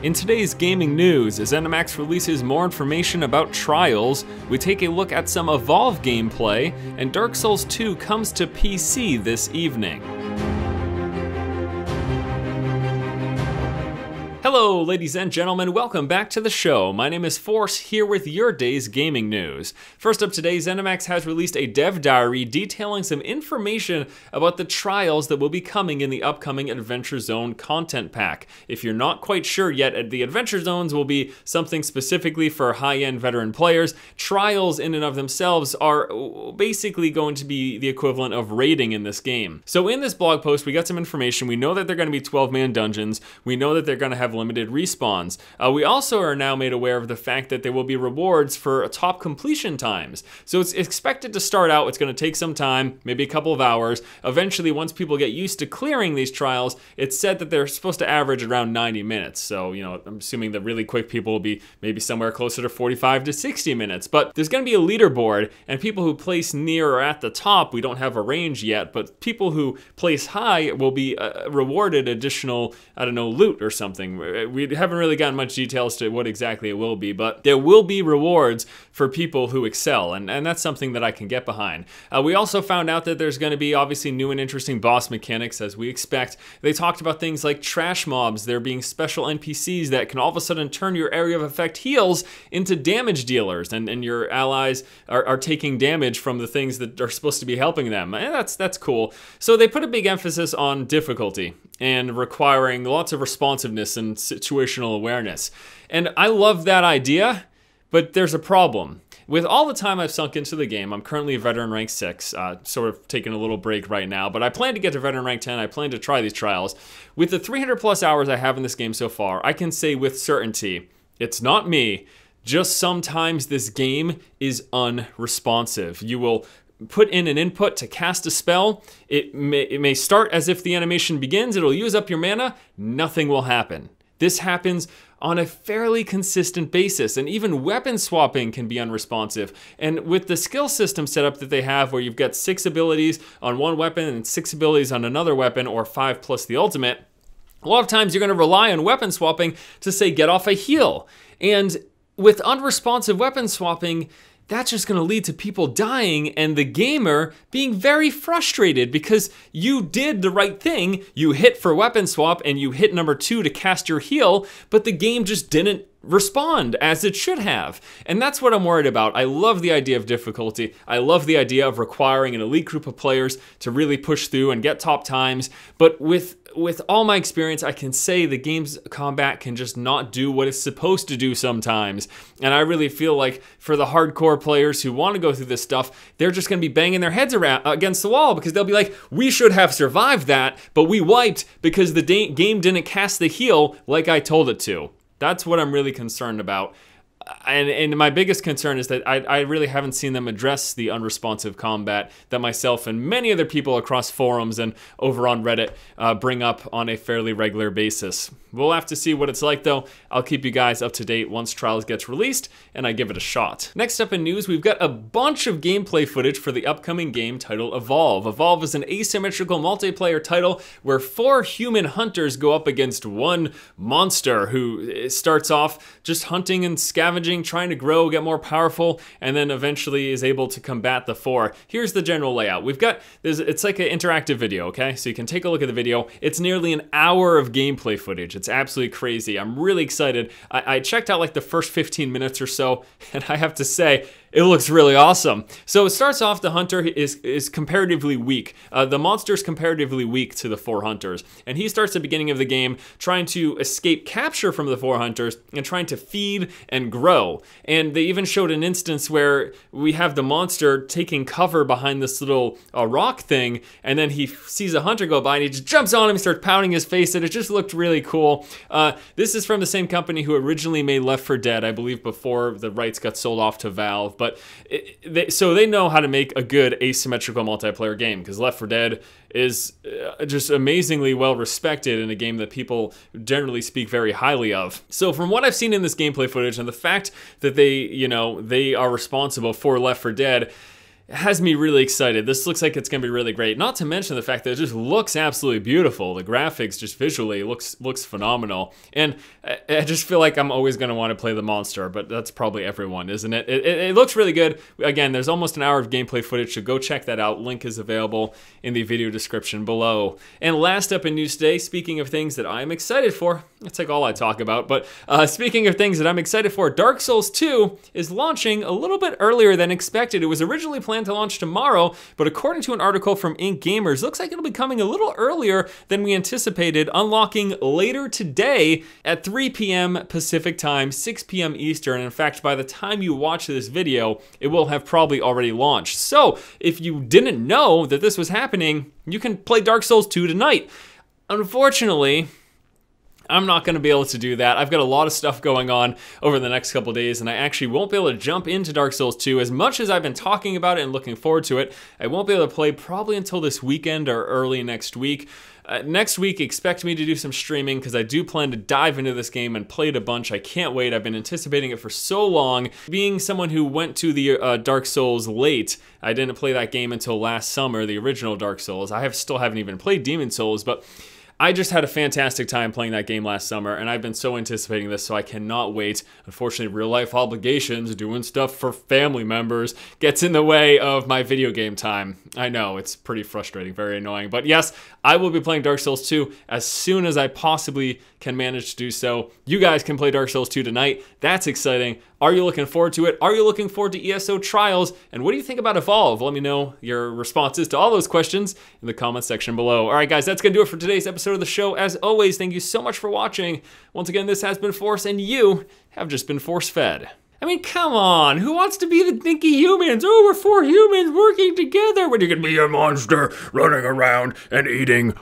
In today's gaming news, as ZeniMax releases more information about Trials, we take a look at some Evolve gameplay, and Dark Souls 2 comes to PC this evening. Hello ladies and gentlemen, welcome back to the show. My name is Force, here with your day's gaming news. First up today, ZeniMax has released a dev diary detailing some information about the trials that will be coming in the upcoming Adventure Zone content pack. If you're not quite sure yet, the Adventure Zones will be something specifically for high-end veteran players. Trials in and of themselves are basically going to be the equivalent of raiding in this game. So in this blog post, we got some information. We know that they're going to be 12-man dungeons. We know that they're going to have limited respawns. We also are now made aware of the fact that there will be rewards for top completion times. So it's expected to start out, it's going to take some time, maybe a couple of hours. Eventually, once people get used to clearing these trials, it's said that they're supposed to average around 90 minutes. So, you know, I'm assuming the really quick people will be maybe somewhere closer to 45 to 60 minutes. But there's going to be a leaderboard, and people who place near or at the top, we don't have a range yet, but people who place high will be rewarded additional, I don't know, loot or something. We haven't really gotten much details to what exactly it will be, but there will be rewards for people who excel, and that's something that I can get behind. We also found out that there's going to be obviously new and interesting boss mechanics, as we expect. They talked about things like trash mobs, there being special NPCs that can all of a sudden turn your area of effect heals into damage dealers, and your allies are taking damage from the things that are supposed to be helping them. And that's cool. So they put a big emphasis on difficulty and requiring lots of responsiveness and situational awareness. And I love that idea, but there's a problem. With all the time I've sunk into the game, I'm currently a veteran rank 6, sort of taking a little break right now, but I plan to get to veteran rank 10, I plan to try these trials. With the 300 plus hours I have in this game so far, I can say with certainty, it's not me, just sometimes this game is unresponsive. You will put in an input to cast a spell, it may start as if the animation begins, it'll use up your mana, nothing will happen. This happens on a fairly consistent basis, and even weapon swapping can be unresponsive. And with the skill system setup that they have, where you've got 6 abilities on one weapon and 6 abilities on another weapon, or 5 plus the ultimate, a lot of times you're going to rely on weapon swapping to say get off a heal. And with unresponsive weapon swapping, that's just going to lead to people dying and the gamer being very frustrated because you did the right thing. You hit for weapon swap and you hit number 2 to cast your heal, but the game just didn't respond as it should have. And that's what I'm worried about. I love the idea of difficulty. I love the idea of requiring an elite group of players to really push through and get top times. But with all my experience, I can say the game's combat can just not do what it's supposed to do sometimes. And I really feel like for the hardcore players who want to go through this stuff, they're just going to be banging their heads around against the wall because they'll be like, we should have survived that, but we wiped because the game didn't cast the heal like I told it to. That's what I'm really concerned about. And my biggest concern is that I really haven't seen them address the unresponsive combat that myself and many other people across forums and over on Reddit bring up on a fairly regular basis. We'll have to see what it's like though. I'll keep you guys up to date once Trials gets released and I give it a shot. Next up in news, we've got a bunch of gameplay footage for the upcoming game titled Evolve. Evolve is an asymmetrical multiplayer title where 4 human hunters go up against one monster who starts off just hunting and scavenging, trying to grow, get more powerful, and then eventually is able to combat the 4. Here's the general layout. It's like an interactive video, okay? So you can take a look at the video. It's nearly an hour of gameplay footage. It's absolutely crazy. I'm really excited. I checked out like the first 15 minutes or so, and I have to say, it looks really awesome. So it starts off, the hunter is comparatively weak. The monster is comparatively weak to the 4 hunters. And he starts at the beginning of the game trying to escape capture from the 4 hunters and trying to feed and grow. And they even showed an instance where we have the monster taking cover behind this little rock thing, and then he sees a hunter go by and he just jumps on him and starts pounding his face, and it just looked really cool. This is from the same company who originally made Left 4 Dead, I believe before the rights got sold off to Valve. But so they know how to make a good asymmetrical multiplayer game, because Left 4 Dead is just amazingly well respected in a game that people generally speak very highly of. So from what I've seen in this gameplay footage and the fact that they are responsible for Left 4 Dead, has me really excited. This looks like it's going to be really great. Not to mention the fact that it just looks absolutely beautiful. The graphics just visually looks phenomenal. And I just feel like I'm always going to want to play the monster, but that's probably everyone, isn't it? It looks really good. Again, there's almost an hour of gameplay footage, so go check that out. Link is available in the video description below. And last up in news today, speaking of things that I'm excited for, that's like all I talk about, but speaking of things that I'm excited for, Dark Souls 2 is launching a little bit earlier than expected. It was originally planned to launch tomorrow, but according to an article from Ink Gamers, looks like it'll be coming a little earlier than we anticipated, unlocking later today at 3 p.m. Pacific time, 6 p.m. Eastern. And in fact, by the time you watch this video, it will have probably already launched. So if you didn't know that this was happening, you can play Dark Souls 2 tonight. Unfortunately, I'm not going to be able to do that. I've got a lot of stuff going on over the next couple days, and I actually won't be able to jump into Dark Souls 2 as much as I've been talking about it and looking forward to it. I won't be able to play probably until this weekend or early next week. Next week, expect me to do some streaming because I do plan to dive into this game and play it a bunch. I can't wait. I've been anticipating it for so long. Being someone who went to the Dark Souls late, I didn't play that game until last summer, the original Dark Souls. I still haven't even played Demon Souls, but I just had a fantastic time playing that game last summer, and I've been so anticipating this, so I cannot wait. Unfortunately, real-life obligations, doing stuff for family members, gets in the way of my video game time. I know, it's pretty frustrating, very annoying. But yes, I will be playing Dark Souls 2 as soon as I possibly can manage to do so. You guys can play Dark Souls 2 tonight. That's exciting. Are you looking forward to it? Are you looking forward to ESO Trials? And what do you think about Evolve? Let me know your responses to all those questions in the comment section below. All right, guys, that's going to do it for today's episode of the show. As always, thank you so much for watching. Once again, this has been Force, and you have just been force-fed. I mean, come on, who wants to be the dinky humans? Oh, we're 4 humans working together. When you can be a monster running around and eating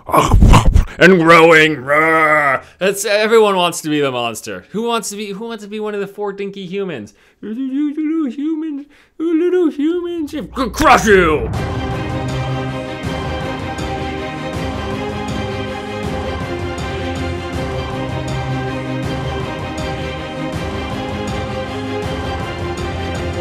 and growing. That's everyone wants to be the monster. Who wants to be one of the 4 dinky humans? Little humans, crush you.